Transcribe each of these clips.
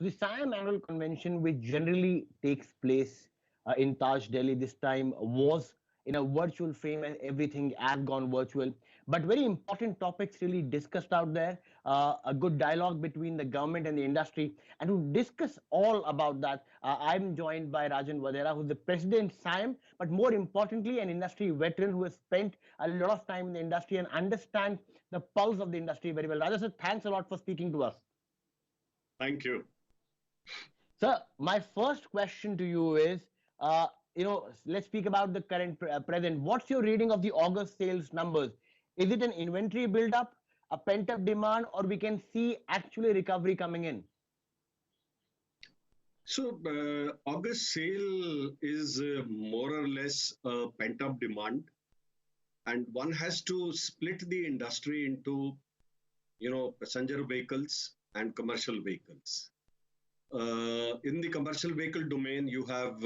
So the SIAM annual convention, which generally takes place in Taj, Delhi, this time was in a virtual frame and everything has gone virtual. But very important topics really discussed out there. A good dialogue between the government and the industry. And to discuss all about that, I'm joined by Rajan Wadhera, who's the president SIAM, but more importantly, an industry veteran who has spent a lot of time in the industry and understands the pulse of the industry very well. Rajan, sir, thanks a lot for speaking to us. Thank you. Sir, my first question to you is, let's speak about the current present. What's your reading of the August sales numbers? Is it an inventory build-up, a pent-up demand, or we can see actually recovery coming in? So, August sale is more or less a pent-up demand, and one has to split the industry into, passenger vehicles and commercial vehicles. In the commercial vehicle domain, you have,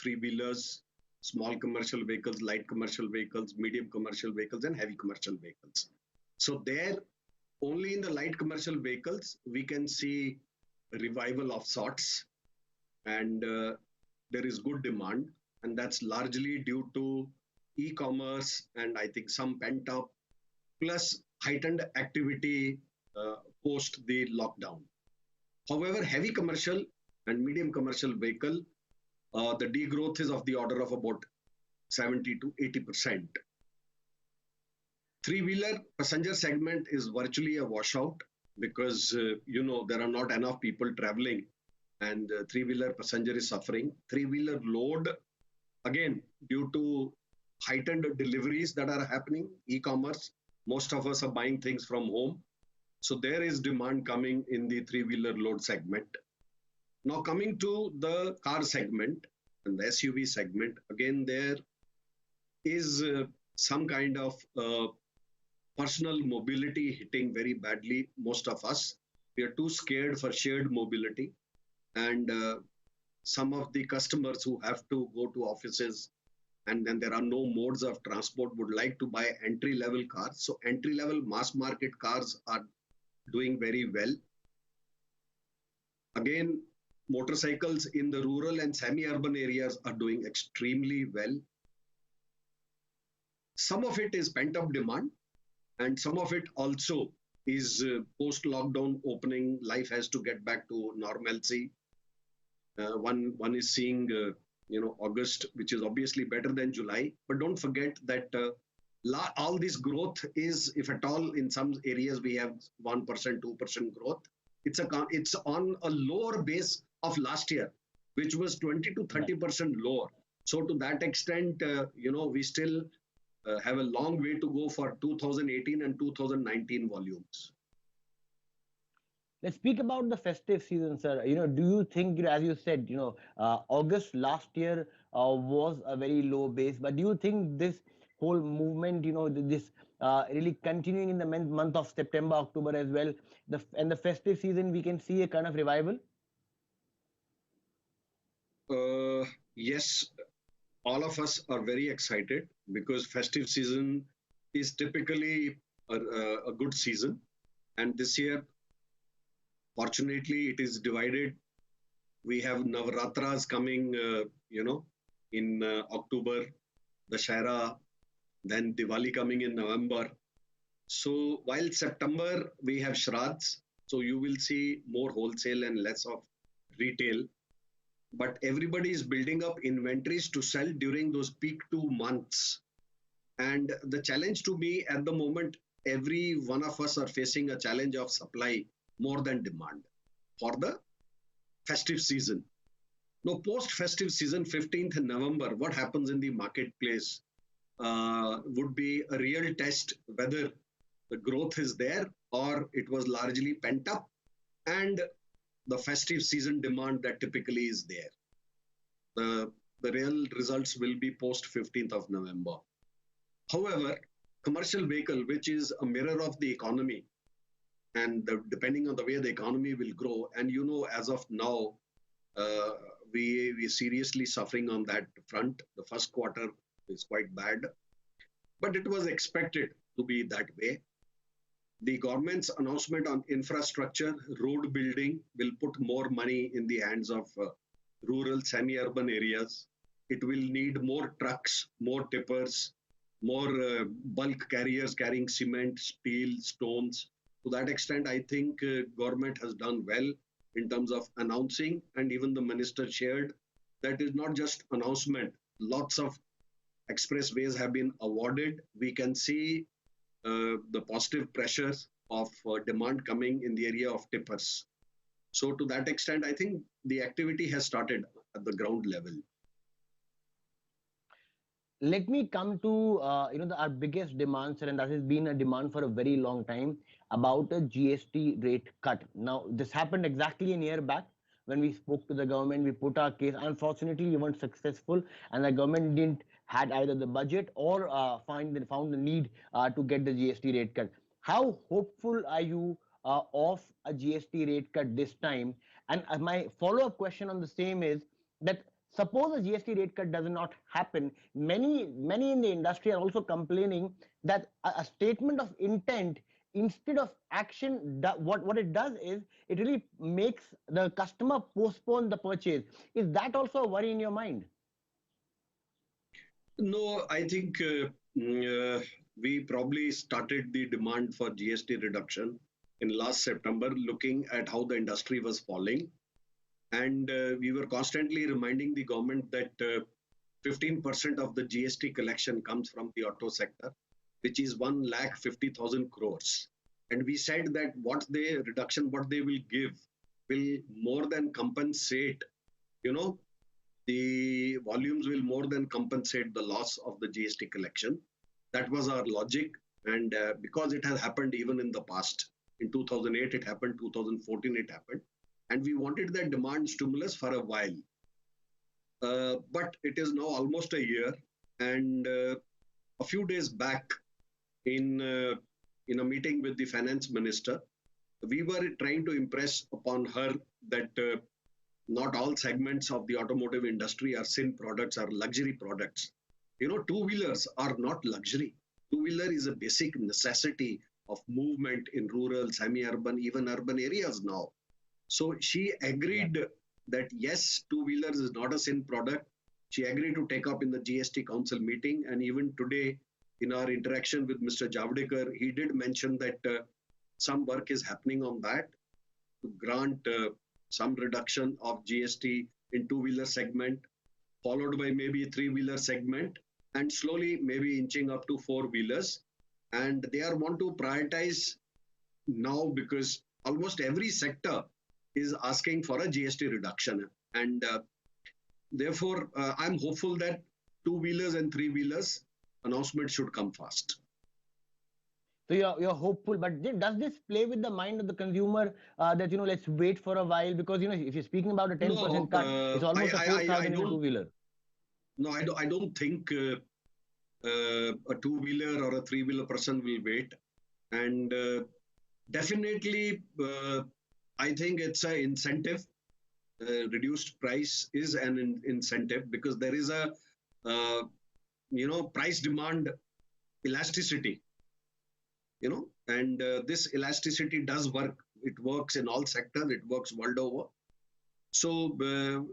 three-wheelers, small commercial vehicles, light commercial vehicles, medium commercial vehicles, and heavy commercial vehicles. So there, only in the light commercial vehicles, we can see a revival of sorts, and there is good demand, and that's largely due to e-commerce and I think some pent-up, plus heightened activity post the lockdown. However, heavy commercial and medium commercial vehicle, the degrowth is of the order of about 70 to 80%. Three-wheeler passenger segment is virtually a washout because, there are not enough people traveling and three-wheeler passenger is suffering. Three-wheeler load, again, due to heightened deliveries that are happening, e-commerce, most of us are buying things from home. So there is demand coming in the three-wheeler load segment. Now coming to the car segment and the SUV segment, again, there is some kind of personal mobility hitting very badly most of us. We are too scared for shared mobility. And some of the customers who have to go to offices and then there are no modes of transport would like to buy entry-level cars. So entry-level mass market cars are doing very well. Again, motorcycles in the rural and semi-urban areas are doing extremely well. Some of it is pent-up demand and some of it also is post-lockdown opening. Life has to get back to normalcy. One is seeing, August, which is obviously better than July. But don't forget that all this growth is, if at all, in some areas we have 1%, 2% growth. It's on a lower base of last year, which was 20 to 30% lower. So to that extent, we still have a long way to go for 2018 and 2019 volumes. Let's speak about the festive season, sir. Do you think, as you said, August last year was a very low base, but do you think this whole movement, this really continuing in the month of September, October as well, and the festive season, we can see a kind of revival? Yes, all of us are very excited because festive season is typically a good season. And this year, fortunately, it is divided. We have Navaratras coming, in October, Dashera, then Diwali coming in November. So while September, we have Shraddhs, so you will see more wholesale and less of retail. But everybody is building up inventories to sell during those peak 2 months. And the challenge to me at the moment, every one of us are facing a challenge of supply more than demand for the festive season. Now, post-festive season, 15th November, what happens in the marketplace would be a real test whether the growth is there or it was largely pent up and the festive season demand that typically is there. The real results will be post 15th of November. However, commercial vehicle, which is a mirror of the economy, and depending on the way the economy will grow, and as of now, we're seriously suffering on that front. The first quarter is quite bad, but it was expected to be that way. The government's announcement on infrastructure, road building will put more money in the hands of rural, semi-urban areas. It will need more trucks, more tippers, more bulk carriers carrying cement, steel, stones. To that extent, I think government has done well in terms of announcing, and even the minister shared that is not just announcement. Lots of expressways have been awarded. We can see the positive pressures of demand coming in the area of tippers. So to that extent, I think the activity has started at the ground level. Let me come to our biggest demand, sir, and that has been a demand for a very long time about a GST rate cut. Now, this happened exactly a year back when we spoke to the government. We put our case. Unfortunately, we weren't successful, and the government didn't had either the budget or found the need to get the GST rate cut. How hopeful are you of a GST rate cut this time? And my follow-up question on the same is that suppose a GST rate cut does not happen, many in the industry are also complaining that a statement of intent instead of action, what it does is it really makes the customer postpone the purchase. Is that also a worry in your mind? No, I think we probably started the demand for GST reduction in last September, looking at how the industry was falling. And we were constantly reminding the government that 15% of the GST collection comes from the auto sector, which is 1,50,000 crores. And we said that what they will give will more than compensate, the volumes will more than compensate the loss of the GST collection. That was our logic. And because it has happened even in the past, in 2008 it happened, 2014 it happened. And we wanted that demand stimulus for a while. But it is now almost a year. And a few days back, in a meeting with the finance minister, we were trying to impress upon her that not all segments of the automotive industry are sin products, are luxury products. Two-wheelers are not luxury. Two-wheeler is a basic necessity of movement in rural, semi-urban, even urban areas now. So she agreed that yes, two-wheelers is not a sin product. She agreed to take up in the GST Council meeting. And even today, in our interaction with Mr. Javadekar, he did mention that some work is happening on that to grant some reduction of GST in two-wheeler segment, followed by maybe three-wheeler segment, and slowly maybe inching up to four-wheelers. And they are want to prioritize now because almost every sector is asking for a GST reduction. And therefore, I'm hopeful that two-wheelers and three-wheelers announcement should come fast. So you're hopeful, but does this play with the mind of the consumer that let's wait for a while, because if you're speaking about a 10% cut, it's almost a 4,000 in a two-wheeler. No, I don't think a two-wheeler or a three-wheeler person will wait, and definitely I think it's an incentive. Reduced price is an incentive because there is a price demand elasticity. And this elasticity does work. It works in all sectors. It works world over. So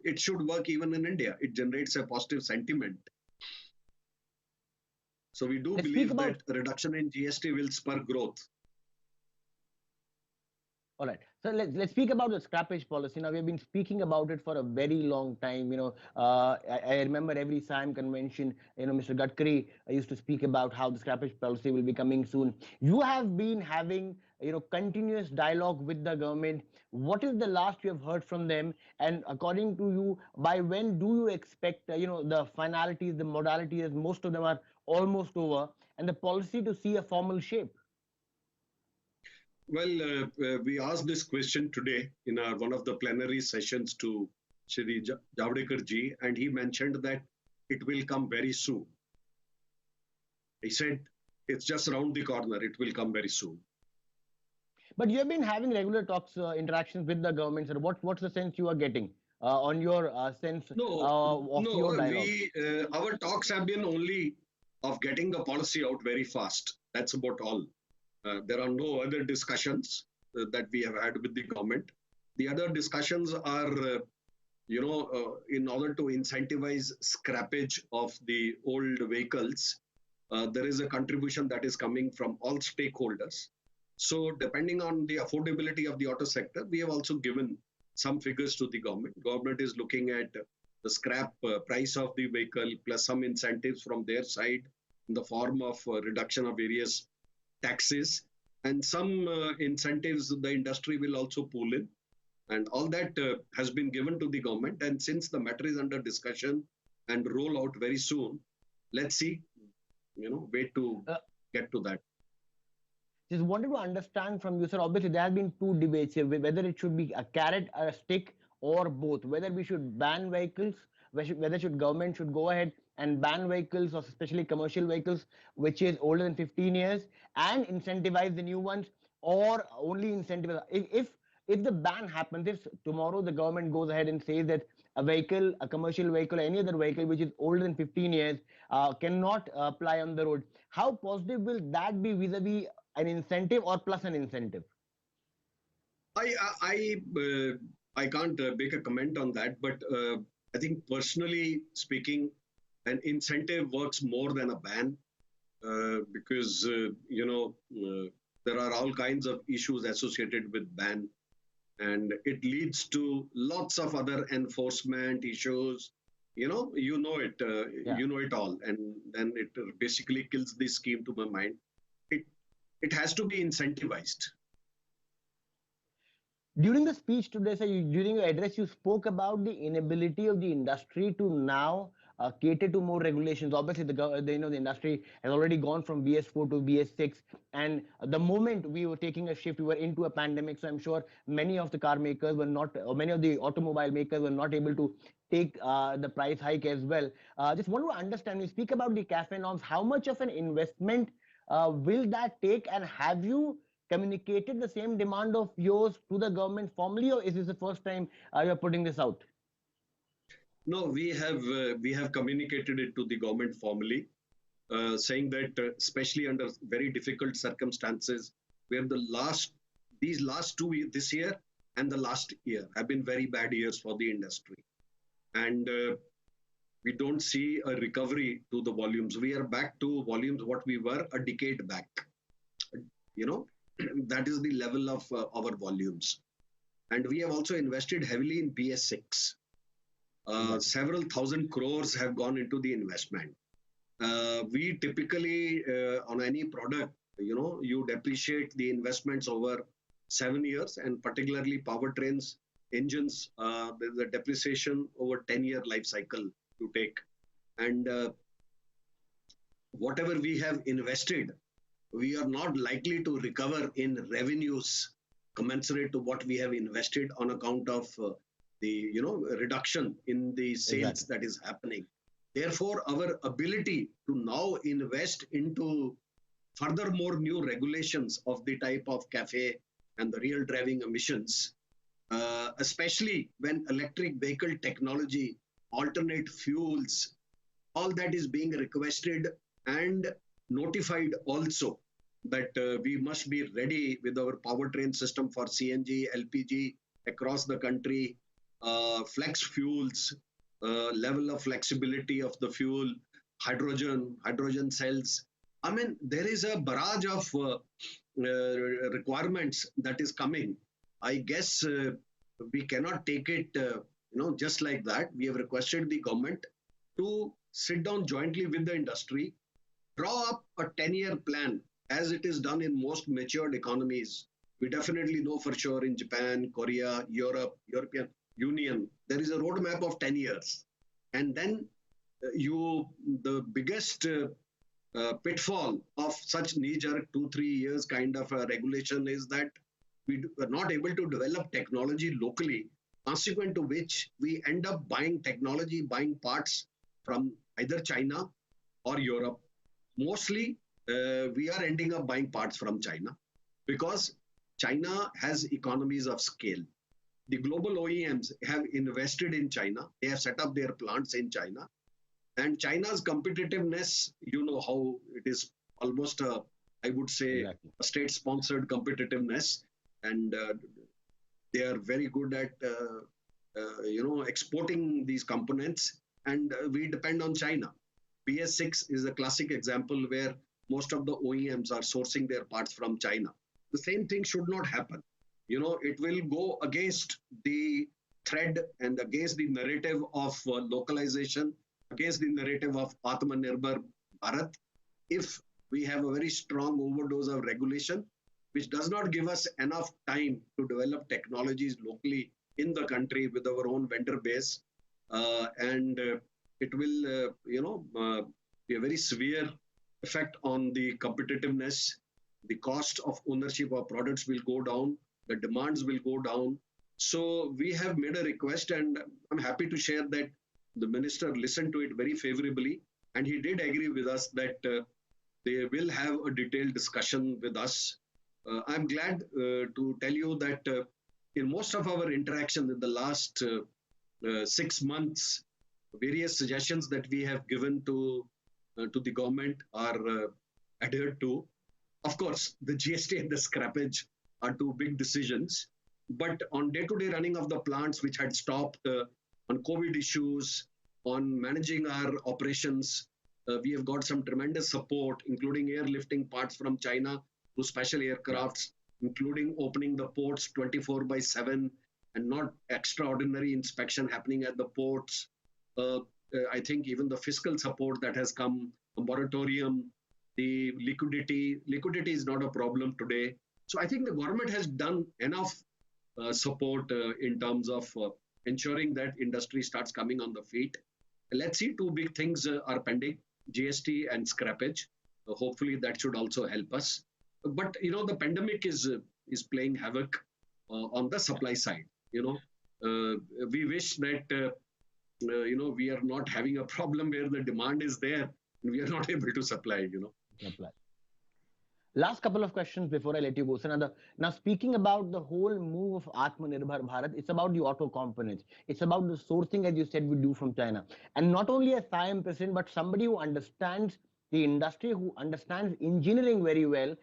it should work even in India. It generates a positive sentiment. So we do believe that a reduction in GST will spur growth. All right. So let's speak about the scrappage policy. Now, we've been speaking about it for a very long time. I remember every SIAM convention, Mr. Gadkari used to speak about how the scrappage policy will be coming soon. You have been having, continuous dialogue with the government. What is the last you have heard from them? And according to you, by when do you expect, the finalities, the modalities, most of them are almost over, and the policy to see a formal shape? Well, we asked this question today in one of the plenary sessions to Shri Javadekar ji, and he mentioned that it will come very soon. He said it's just around the corner. It will come very soon. But you have been having regular talks, interactions with the government, sir. What's the sense you are getting on your sense of your dialogue? Our talks have been only of getting the policy out very fast. That's about all. There are no other discussions that we have had with the government. The other discussions are, in order to incentivize scrappage of the old vehicles, there is a contribution that is coming from all stakeholders. So depending on the affordability of the auto sector, we have also given some figures to the government. Government is looking at the scrap price of the vehicle plus some incentives from their side in the form of reduction of various taxes and some incentives the industry will also pull in. And all that has been given to the government. And since the matter is under discussion and roll out very soon, let's see, wait to get to that. Just wanted to understand from you, sir. Obviously, there have been two debates here, whether it should be a carrot or a stick or both. Whether we should ban vehicles, whether should government should go ahead and ban vehicles, or especially commercial vehicles, which is older than 15 years, and incentivize the new ones, or only incentivize. If the ban happens, if tomorrow the government goes ahead and says that a vehicle, a commercial vehicle, or any other vehicle which is older than 15 years cannot apply on the road, how positive will that be vis-a-vis an incentive or plus an incentive? I can't make a comment on that, but I think personally speaking, an incentive works more than a ban because there are all kinds of issues associated with ban, and it leads to lots of other enforcement issues. You know it, Yeah. you know it all, and then it basically kills the scheme to my mind. It has to be incentivized. During the speech today, sir, during your address, you spoke about the inability of the industry to now cater to more regulations. Obviously, the industry has already gone from BS4 to BS6, and the moment we were taking a shift, we were into a pandemic. So I'm sure many of the car makers were not, or many of the automobile makers were not able to take the price hike as well. Just want to understand. We speak about the CAFE norms. How much of an investment will that take, and have you communicated the same demand of yours to the government formally, or is this the first time you're putting this out? No, we have communicated it to the government formally, saying that especially under very difficult circumstances, where these last this year and the last year have been very bad years for the industry, and we don't see a recovery to the volumes. We are back to volumes what we were a decade back. You know, that is the level of our volumes, and we have also invested heavily in BS6. Several thousand crores have gone into the investment. We typically, on any product, you depreciate the investments over 7 years, and particularly powertrains, engines, there's a depreciation over 10-year life cycle to take. And whatever we have invested, we are not likely to recover in revenues commensurate to what we have invested on account of the reduction in the sales Exactly. that is happening. Therefore, our ability to now invest into furthermore new regulations of the type of CAFE and the real driving emissions, especially when electric vehicle technology, alternate fuels, all that is being requested and notified also that we must be ready with our powertrain system for CNG, LPG across the country, flex fuels, level of flexibility of the fuel, hydrogen cells. I mean, there is a barrage of requirements that is coming. I guess we cannot take it, just like that. We have requested the government to sit down jointly with the industry, draw up a 10-year plan as it is done in most matured economies. We definitely know for sure in Japan, Korea, Europe, European Union, there is a roadmap of 10 years. And then the biggest pitfall of such knee-jerk 2-3 years kind of a regulation is that we are not able to develop technology locally, consequent to which we end up buying parts from either China or Europe. Mostly, we are ending up buying parts from China because China has economies of scale. The global OEMs have invested in China. They have set up their plants in China. And China's competitiveness, you know how it is almost a I would say, Exactly. a state-sponsored competitiveness, and they are very good at exporting these components, and we depend on China. PS6 is a classic example where most of the OEMs are sourcing their parts from China. The same thing should not happen. It will go against the thread and against the narrative of localization, against the narrative of Atmanirbhar Bharat, if we have a very strong overdose of regulation, which does not give us enough time to develop technologies locally in the country with our own vendor base. And it will, be a very severe effect on the competitiveness. The cost of ownership of products will go down, the demands will go down. So we have made a request, and I'm happy to share that the minister listened to it very favorably, and he did agree with us that they will have a detailed discussion with us. I'm glad to tell you that in most of our interactions in the last 6 months, various suggestions that we have given to the government are adhered to. Of course, the GST and the scrappage are two big decisions, but on day-to-day running of the plants, which had stopped, on COVID issues, on managing our operations, we have got some tremendous support, including airlifting parts from China to special aircrafts, including opening the ports 24/7 and not extraordinary inspection happening at the ports. I think even the fiscal support that has come, a moratorium, the liquidity is not a problem today. So I think the government has done enough support in terms of ensuring that industry starts coming on the feet. Let's see, two big things are pending: GST and scrappage. Hopefully that should also help us. But the pandemic is playing havoc on the supply side. We wish that we are not having a problem where the demand is there and we are not able to supply. Supply. Last couple of questions before I let you go, Sananda. Now, speaking about the whole move of Atmanirbhar Bharat, it's about the auto components. It's about the sourcing, as you said, we do from China. And not only a SIAM president, but somebody who understands the industry, who understands engineering very well.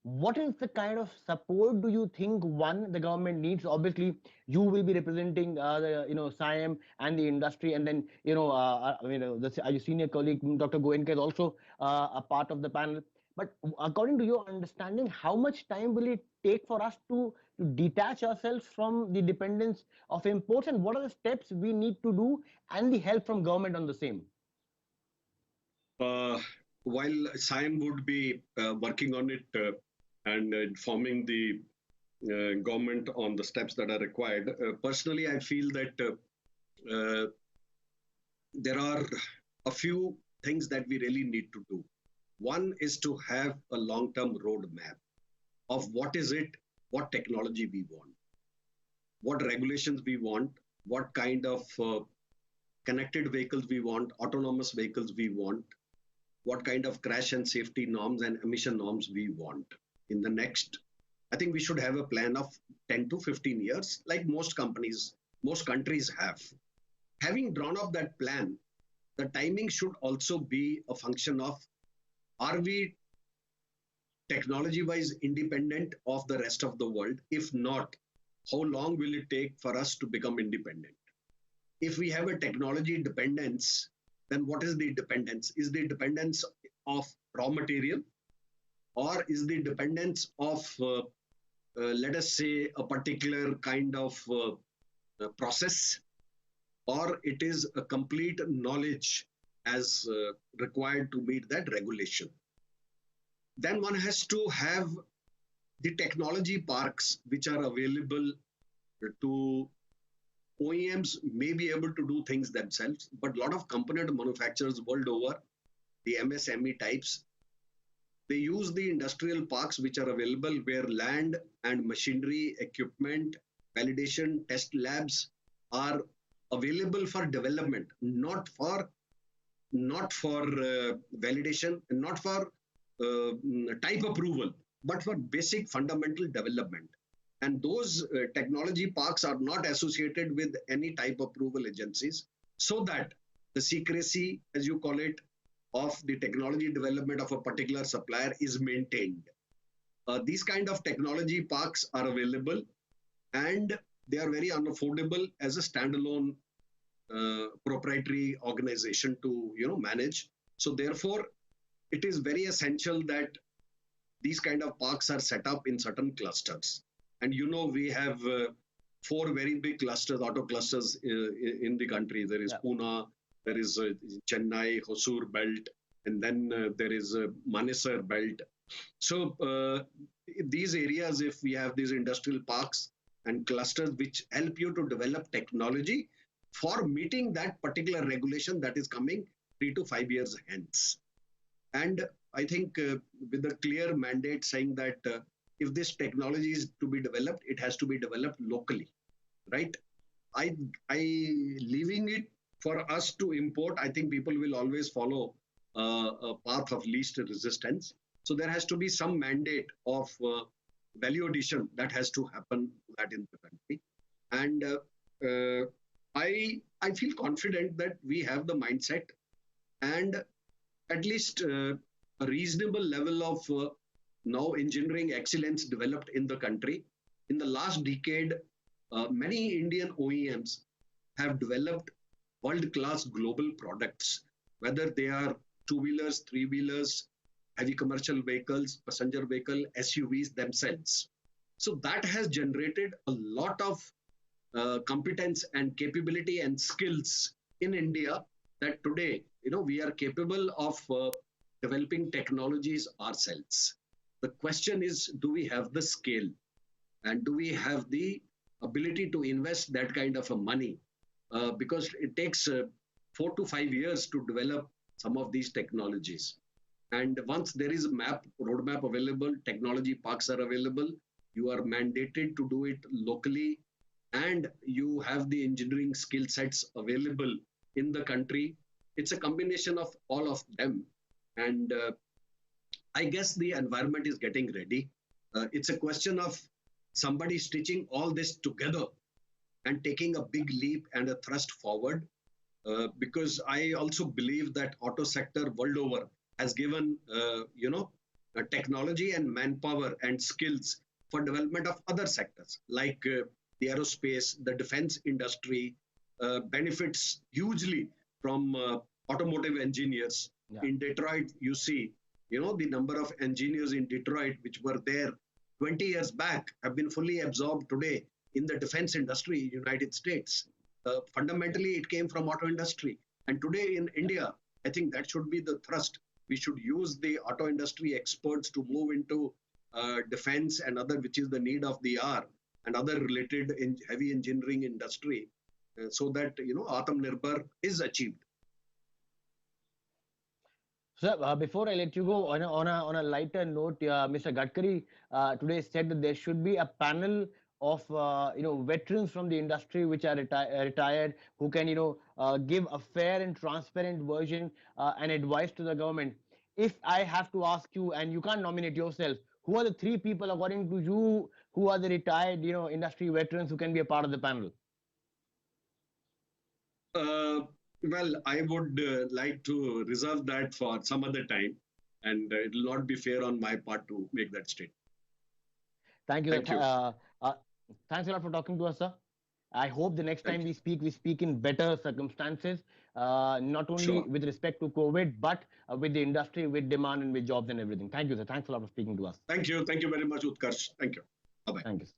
What is the kind of support do you think the government needs? Obviously, you will be representing the SIAM and the industry, and then your senior colleague Dr. Goenka is also a part of the panel. But according to your understanding, how much time will it take for us to detach ourselves from the dependence of imports, and what are the steps we need to do, and the help from government on the same? While SIAM would be working on it and informing the government on the steps that are required, personally, I feel that there are a few things that we really need to do. One is to have a long-term roadmap of what technology we want, what regulations we want, what kind of connected vehicles we want, autonomous vehicles we want, what kind of crash and safety norms and emission norms we want in the next. I think we should have a plan of 10 to 15 years, like most countries have. Having drawn up that plan, the timing should also be a function of, are we technology-wise independent of the rest of the world? If not, how long will it take for us to become independent? If we have a technology dependence, then what is the dependence? Is the dependence of raw material, or is the dependence of, let us say, a particular kind of process, or it is a complete knowledge as required to meet that regulation? Then one has to have the technology parks which are available to OEMs. May be able to do things themselves, but a lot of component manufacturers world over, the MSME types, they use the industrial parks which are available, where land and machinery, equipment, validation, test labs are available for development, not for validation, and not for type approval, but for basic fundamental development. And those technology parks are not associated with any type approval agencies, so that the secrecy, as you call it, of the technology development of a particular supplier is maintained. These kind of technology parks are available, and they are very unaffordable as a standalone proprietary organization to manage. So therefore, it is very essential that these kind of parks are set up in certain clusters. And we have four very big clusters, auto clusters in the country. There is Pune, there is Chennai, Hosur belt, and then there is Manesar belt. So these areas, if we have these industrial parks and clusters which help you to develop technology for meeting that particular regulation that is coming 3 to 5 years hence. And I think with a clear mandate saying that if this technology is to be developed, it has to be developed locally, right? I leaving it for us to import, I think people will always follow a path of least resistance. So there has to be some mandate of value addition that has to happen that in the country. And I feel confident that we have the mindset and at least a reasonable level of now engineering excellence developed in the country. In the last decade, many Indian OEMs have developed world-class global products, whether they are two-wheelers, three-wheelers, heavy commercial vehicles, passenger vehicle, SUVs themselves. So that has generated a lot of competence and capability and skills in India that today, we are capable of developing technologies ourselves. The question is, do we have the scale and do we have the ability to invest that kind of a money? Because it takes 4 to 5 years to develop some of these technologies. And once there is a roadmap available, technology parks are available, you are mandated to do it locally, and you have the engineering skill sets available in the country. It's a combination of all of them. And I guess the environment is getting ready. It's a question of somebody stitching all this together and taking a big leap and a thrust forward. Because I also believe that auto sector world over has given, technology and manpower and skills for development of other sectors like the aerospace, the defense industry benefits hugely from automotive engineers. Yeah. In Detroit, you see, the number of engineers in Detroit which were there 20 years back have been fully absorbed today in the defense industry in United States. Fundamentally, it came from auto industry. And today in India, I think that should be the thrust. We should use the auto industry experts to move into defense and other, which is the need of the hour, and other related heavy engineering industry, so that Atmanirbhar is achieved. Sir, before I let you go, on a lighter note, Mr. Gadkari today said that there should be a panel of veterans from the industry which are retired, who can give a fair and transparent version and advice to the government. If I have to ask you, and you can't nominate yourself, who are the 3 people according to you who are the retired industry veterans who can be a part of the panel? Well, I would like to reserve that for some other time, and it will not be fair on my part to make that statement. Thank you. Thank you. Thanks a lot for talking to us, sir. I hope the next time we speak in better circumstances, not only with respect to COVID, but with the industry, with demand and with jobs and everything. Thank you, sir. Thanks a lot for speaking to us. Thank you. Thank you very much, Utkarsh. Thank you. Bye-bye. Thank you.